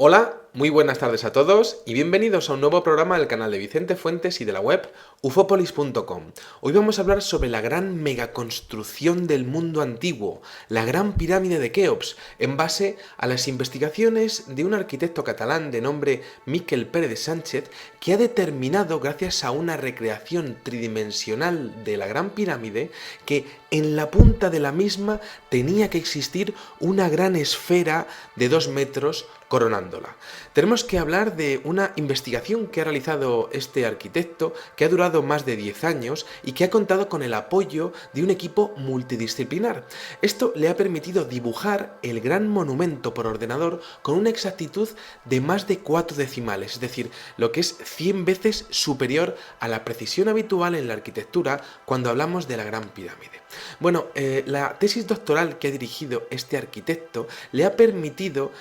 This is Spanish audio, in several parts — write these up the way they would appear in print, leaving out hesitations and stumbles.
Hola, muy buenas tardes a todos y bienvenidos a un nuevo programa del canal de Vicente Fuentes y de la web ufopolis.com. Hoy vamos a hablar sobre la gran megaconstrucción del mundo antiguo, la Gran Pirámide de Keops, en base a las investigaciones de un arquitecto catalán de nombre Miquel Pérez Sánchez, que ha determinado, gracias a una recreación tridimensional de la Gran Pirámide, que en la punta de la misma tenía que existir una gran esfera de 2 metros coronándola. Tenemos que hablar de una investigación que ha realizado este arquitecto, que ha durado más de 10 años y que ha contado con el apoyo de un equipo multidisciplinar. Esto le ha permitido dibujar el gran monumento por ordenador con una exactitud de más de 4 decimales, es decir, lo que es 100 veces superior a la precisión habitual en la arquitectura cuando hablamos de la Gran Pirámide. Bueno, la tesis doctoral que ha dirigido este arquitecto le ha permitido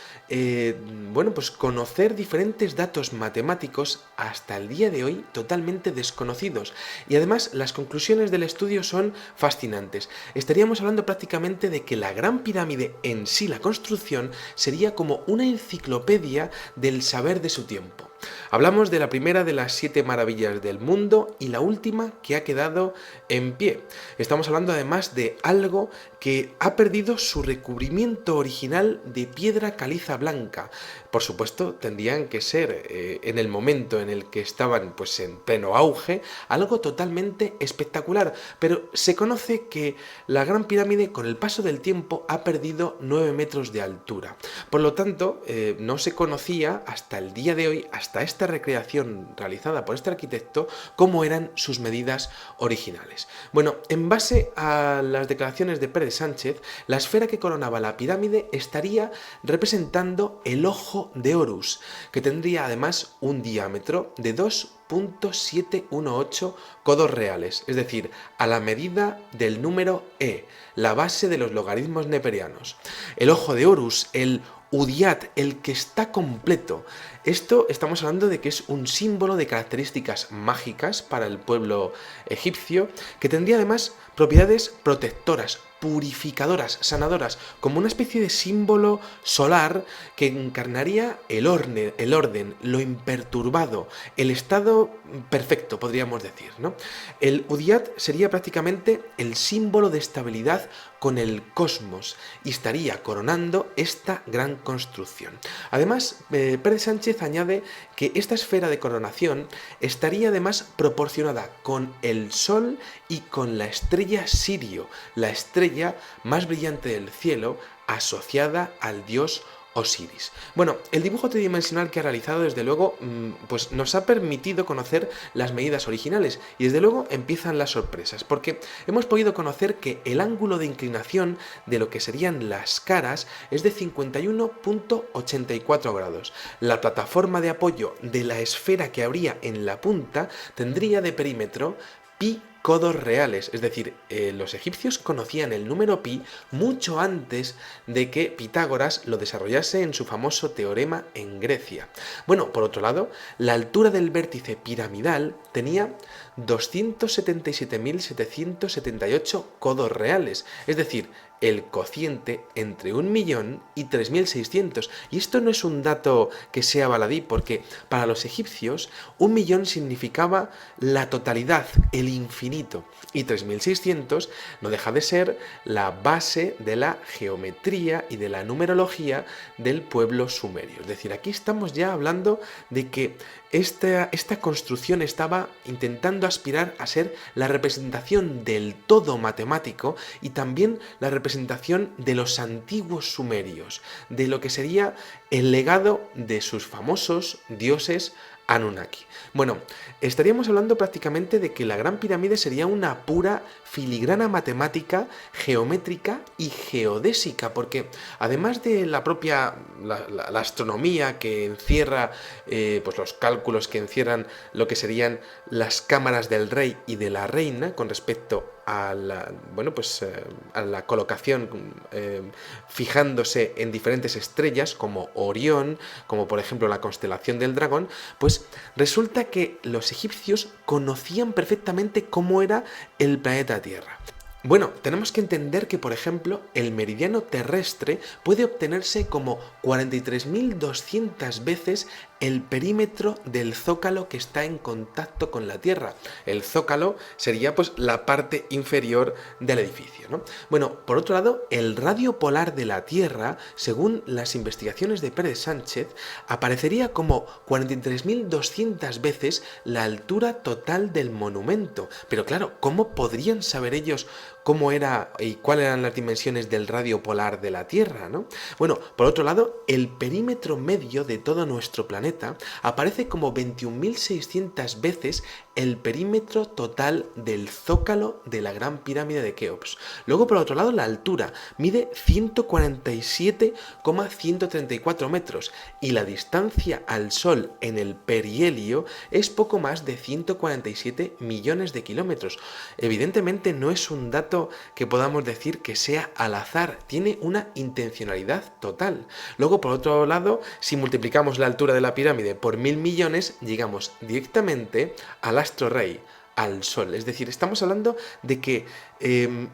pues conocer diferentes datos matemáticos hasta el día de hoy totalmente desconocidos, y además las conclusiones del estudio son fascinantes. Estaríamos hablando prácticamente de que la Gran Pirámide en sí, la construcción, sería como una enciclopedia del saber de su tiempo. Hablamos de la primera de las 7 maravillas del mundo y la última que ha quedado en pie. Estamos hablando además de algo que ha perdido su recubrimiento original de piedra caliza blanca. Por supuesto, tendrían que ser, en el momento en el que estaban pues en pleno auge, algo totalmente espectacular, pero se conoce que la Gran Pirámide con el paso del tiempo ha perdido 9 metros de altura. Por lo tanto, no se conocía hasta el día de hoy, hasta esta recreación realizada por este arquitecto, cómo eran sus medidas originales. Bueno, en base a las declaraciones de Pérez Sánchez, la esfera que coronaba la pirámide estaría representando el ojo de Horus, que tendría además un diámetro de 2,718 codos reales, es decir, a la medida del número e, la base de los logaritmos neperianos. El ojo de Horus, el Udiat, el que está completo. Esto estamos hablando de que es un símbolo de características mágicas para el pueblo egipcio, que tendría además propiedades protectoras, purificadoras, sanadoras, como una especie de símbolo solar que encarnaría el orden, lo imperturbado, el estado perfecto, podríamos decir, ¿no? El Udiat sería prácticamente el símbolo de estabilidad con el cosmos y estaría coronando esta gran construcción. Además, Pérez Sánchez añade que esta esfera de coronación estaría además proporcionada con el Sol y con la estrella Sirio, la estrella más brillante del cielo, asociada al dios Osiris. Bueno, el dibujo tridimensional que ha realizado, desde luego, pues nos ha permitido conocer las medidas originales, y desde luego empiezan las sorpresas, porque hemos podido conocer que el ángulo de inclinación de lo que serían las caras es de 51,84 grados. La plataforma de apoyo de la esfera que habría en la punta tendría de perímetro pi codos reales, es decir, los egipcios conocían el número pi mucho antes de que Pitágoras lo desarrollase en su famoso teorema en Grecia. Bueno, por otro lado, la altura del vértice piramidal tenía 277.778 codos reales, es decir, el cociente entre 1.000.000 y 3.600. Y esto no es un dato que sea baladí, porque para los egipcios 1.000.000 significaba la totalidad, el infinito, y 3.600 no deja de ser la base de la geometría y de la numerología del pueblo sumerio. Es decir, aquí estamos ya hablando de que esta construcción estaba intentando aspirar a ser la representación del todo matemático y también la representación de los antiguos sumerios, de lo que sería el legado de sus famosos dioses Anunnaki. Bueno, estaríamos hablando prácticamente de que la Gran Pirámide sería una pura filigrana matemática, geométrica y geodésica, porque además de la propia la astronomía que encierra pues los cálculos que encierran lo que serían las cámaras del rey y de la reina con respecto a la, a la colocación, fijándose en diferentes estrellas como Orión, como por ejemplo la constelación del dragón, pues resulta que los egipcios conocían perfectamente cómo era el planeta Tierra. Bueno, tenemos que entender que, por ejemplo, el meridiano terrestre puede obtenerse como 43.200 veces el perímetro del zócalo que está en contacto con la Tierra. El zócalo sería pues la parte inferior del edificio, ¿no? Bueno, por otro lado, el radio polar de la Tierra, según las investigaciones de Pérez Sánchez, aparecería como 43.200 veces la altura total del monumento. Pero claro, ¿cómo podrían saber ellos cómo era y cuáles eran las dimensiones del radio polar de la Tierra, ¿no? Bueno, por otro lado, el perímetro medio de todo nuestro planeta aparece como 21.600 veces el perímetro total del zócalo de la Gran Pirámide de Keops. Luego, por otro lado, la altura mide 147,134 metros y la distancia al Sol en el perihelio es poco más de 147 millones de kilómetros. Evidentemente no es un dato que podamos decir que sea al azar, tiene una intencionalidad total. Luego, por otro lado, si multiplicamos la altura de la pirámide por 1.000 millones, llegamos directamente al astro rey, al Sol. Es decir, estamos hablando de que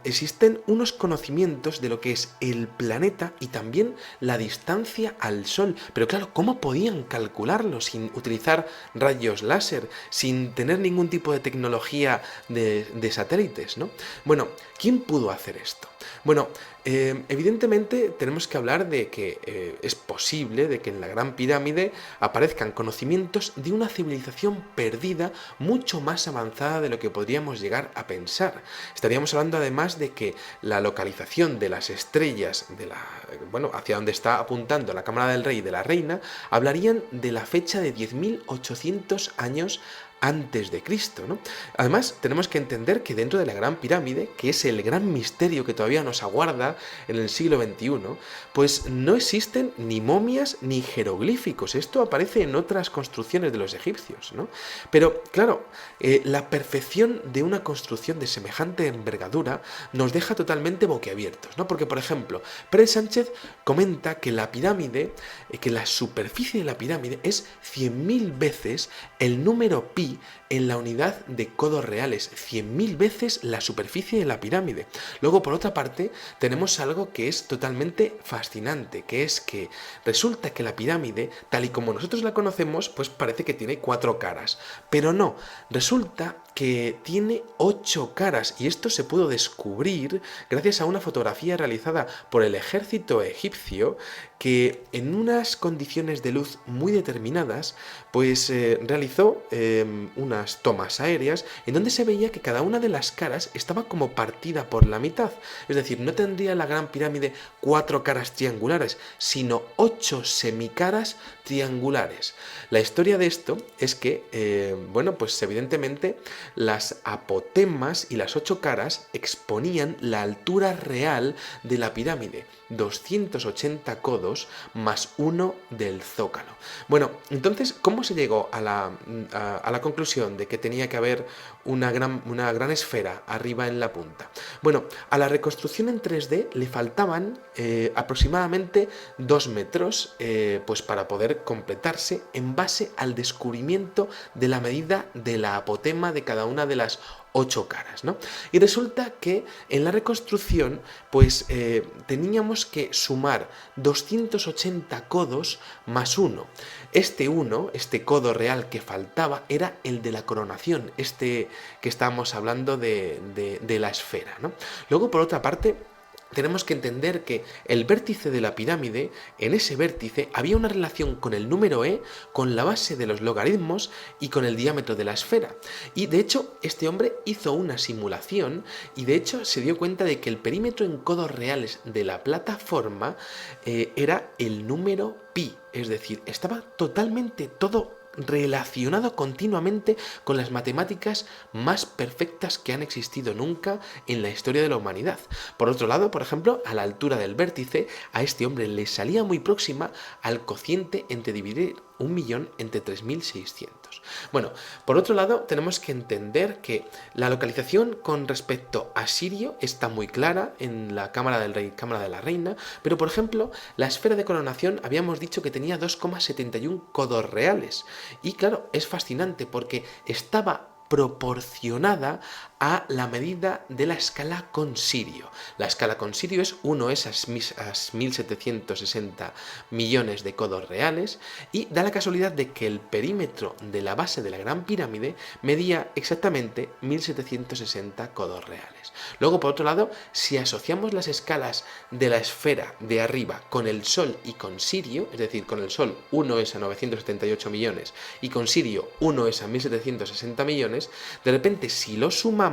existen unos conocimientos de lo que es el planeta y también la distancia al Sol. Pero claro, ¿cómo podían calcularlo sin utilizar rayos láser, sin tener ningún tipo de tecnología de satélites, ¿no? Bueno, ¿quién pudo hacer esto? Bueno, evidentemente tenemos que hablar de que es posible de que en la Gran Pirámide aparezcan conocimientos de una civilización perdida mucho más avanzada de lo que podríamos llegar a pensar. Estaríamos hablando además de que la localización de las estrellas hacia donde está apuntando la Cámara del Rey y de la Reina hablarían de la fecha de 10.800 años antes de Cristo, ¿no? Además, tenemos que entender que dentro de la Gran Pirámide, que es el gran misterio que todavía nos aguarda en el siglo XXI, pues no existen ni momias ni jeroglíficos. Esto aparece en otras construcciones de los egipcios, ¿no? Pero, claro, la perfección de una construcción de semejante envergadura nos deja totalmente boquiabiertos, ¿no? Porque, por ejemplo, Pérez Sánchez comenta que la pirámide, que la superficie de la pirámide es 100.000 veces el número pi en la unidad de codos reales, 100.000 veces la superficie de la pirámide. Luego, por otra parte, tenemos algo que es totalmente fascinante, que es que resulta que la pirámide, tal y como nosotros la conocemos, pues parece que tiene 4 caras, pero no, resulta que tiene 8 caras y esto se pudo descubrir gracias a una fotografía realizada por el ejército egipcio que en unas condiciones de luz muy determinadas pues realizó unas tomas aéreas en donde se veía que cada una de las caras estaba como partida por la mitad, es decir, no tendría la Gran Pirámide 4 caras triangulares, sino 8 semicaras triangulares. La historia de esto es que, pues evidentemente las apotemas y las 8 caras exponían la altura real de la pirámide, 280 codos más 1 del zócalo. Bueno, entonces, ¿cómo se llegó a la conclusión de que tenía que haber una gran esfera arriba en la punta? Bueno, a la reconstrucción en 3D le faltaban aproximadamente 2 metros pues para poder completarse en base al descubrimiento de la medida de la apotema de cada una de las 8 caras, ¿no? Y resulta que en la reconstrucción pues teníamos que sumar 280 codos más 1. Este codo real que faltaba era el de la coronación, que estábamos hablando de la esfera, ¿no? Luego, por otra parte, tenemos que entender que el vértice de la pirámide, en ese vértice había una relación con el número e, con la base de los logaritmos y con el diámetro de la esfera. Y de hecho, este hombre hizo una simulación y de hecho se dio cuenta de que el perímetro en codos reales de la plataforma era el número pi, es decir, estaba totalmente todo relacionado continuamente con las matemáticas más perfectas que han existido nunca en la historia de la humanidad. Por otro lado, por ejemplo, a la altura del vértice, a este hombre le salía muy próxima al cociente entre dividir 1.000.000 entre 3.600. Bueno, por otro lado, tenemos que entender que la localización con respecto a Sirio está muy clara en la Cámara del Rey y Cámara de la Reina, pero por ejemplo, la esfera de coronación habíamos dicho que tenía 2,71 codos reales. Y claro, es fascinante porque estaba proporcionada a la medida de la escala con Sirio. La escala con Sirio es 1 es a 1760 millones de codos reales y da la casualidad de que el perímetro de la base de la Gran Pirámide medía exactamente 1760 codos reales. Luego, por otro lado, si asociamos las escalas de la esfera de arriba con el Sol y con Sirio, es decir, con el Sol 1 es a 978 millones y con Sirio 1 es a 1760 millones, de repente si lo sumamos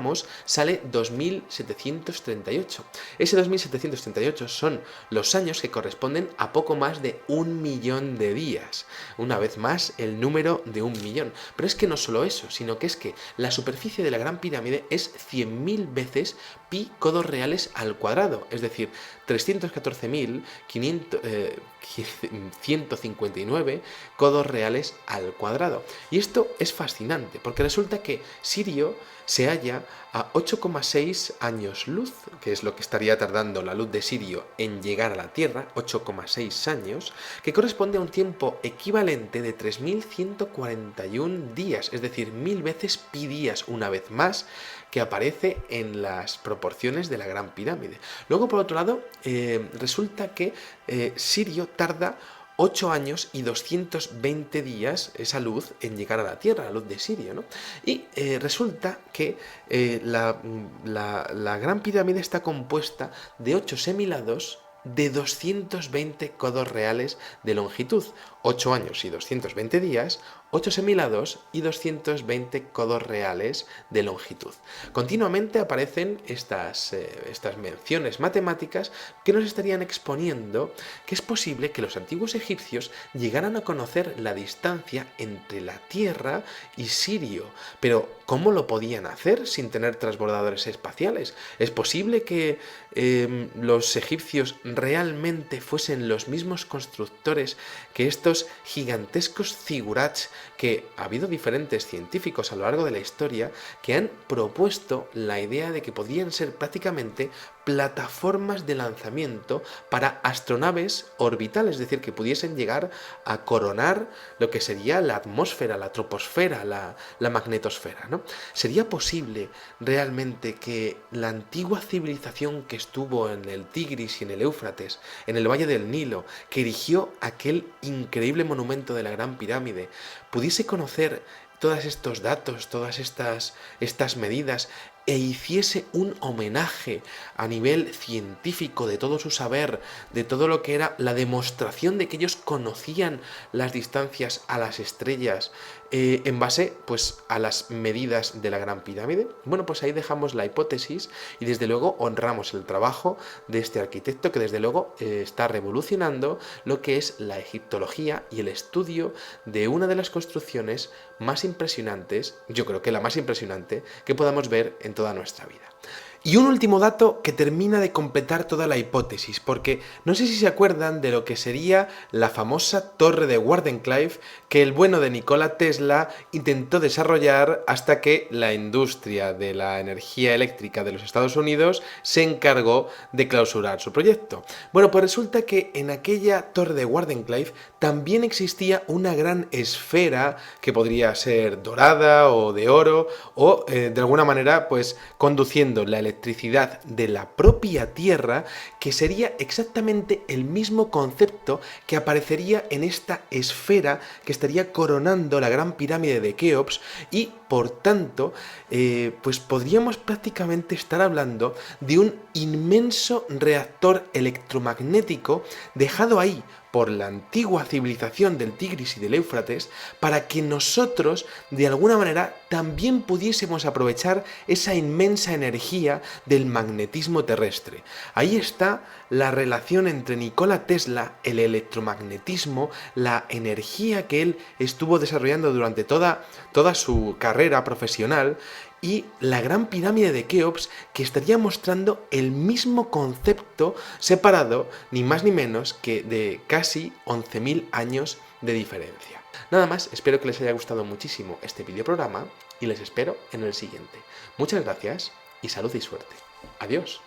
sale 2738. Ese 2738 son los años que corresponden a poco más de 1.000.000 de días. Una vez más, el número de 1.000.000. Pero es que no solo eso, sino que es que la superficie de la Gran Pirámide es 100.000 veces pi codos reales al cuadrado, es decir, 314.159 codos reales al cuadrado. Y esto es fascinante, porque resulta que Sirio se halla a 8,6 años luz, que es lo que estaría tardando la luz de Sirio en llegar a la Tierra, 8,6 años, que corresponde a un tiempo equivalente de 3.141 días, es decir, 1000 veces pi días, una vez más, que aparece en las proporciones de la Gran Pirámide. Luego, por otro lado, resulta que Sirio tarda 8 años y 220 días esa luz en llegar a la Tierra, la luz de Sirio, ¿no? Y resulta que la Gran Pirámide está compuesta de 8 semilados de 220 codos reales de longitud, 8 años y 220 días, 8 semilados y 220 codos reales de longitud. Continuamente aparecen estas menciones matemáticas que nos estarían exponiendo que es posible que los antiguos egipcios llegaran a conocer la distancia entre la Tierra y Sirio. Pero, ¿cómo lo podían hacer sin tener transbordadores espaciales? ¿Es posible que los egipcios realmente fuesen los mismos constructores que estos gigantescos zigurats, que ha habido diferentes científicos a lo largo de la historia que han propuesto la idea de que podían ser prácticamente plataformas de lanzamiento para astronaves orbitales, es decir, que pudiesen llegar a coronar lo que sería la atmósfera, la troposfera, la magnetosfera, ¿no? ¿Sería posible realmente que la antigua civilización que estuvo en el Tigris y en el Éufrates, en el Valle del Nilo, que erigió aquel increíble monumento de la Gran Pirámide, pudiese conocer todos estos datos, todas estas medidas, e hiciese un homenaje a nivel científico de todo su saber, de todo lo que era la demostración de que ellos conocían las distancias a las estrellas en base pues a las medidas de la Gran Pirámide? Bueno, pues ahí dejamos la hipótesis y desde luego honramos el trabajo de este arquitecto que desde luego está revolucionando lo que es la egiptología y el estudio de una de las construcciones más impresionantes, yo creo que la más impresionante que podamos ver en toda nuestra vida. Y un último dato que termina de completar toda la hipótesis, porque no sé si se acuerdan de lo que sería la famosa torre de Wardenclyffe que el bueno de Nikola Tesla intentó desarrollar hasta que la industria de la energía eléctrica de los Estados Unidos se encargó de clausurar su proyecto. Bueno, pues resulta que en aquella torre de Wardenclyffe también existía una gran esfera que podría ser dorada o de oro o de alguna manera pues conduciendo la electricidad de la propia Tierra, que sería exactamente el mismo concepto que aparecería en esta esfera que estaría coronando la Gran Pirámide de Keops y por tanto pues podríamos prácticamente estar hablando de un inmenso reactor electromagnético dejado ahí por la antigua civilización del Tigris y del Éufrates para que nosotros de alguna manera también pudiésemos aprovechar esa inmensa energía del magnetismo terrestre. Ahí está la relación entre Nikola Tesla, el electromagnetismo, la energía que él estuvo desarrollando durante toda su carrera profesional y la Gran Pirámide de Keops, que estaría mostrando el mismo concepto separado ni más ni menos que de casi 11.000 años de diferencia. Nada más, espero que les haya gustado muchísimo este videoprograma y les espero en el siguiente. Muchas gracias y salud y suerte. Adiós.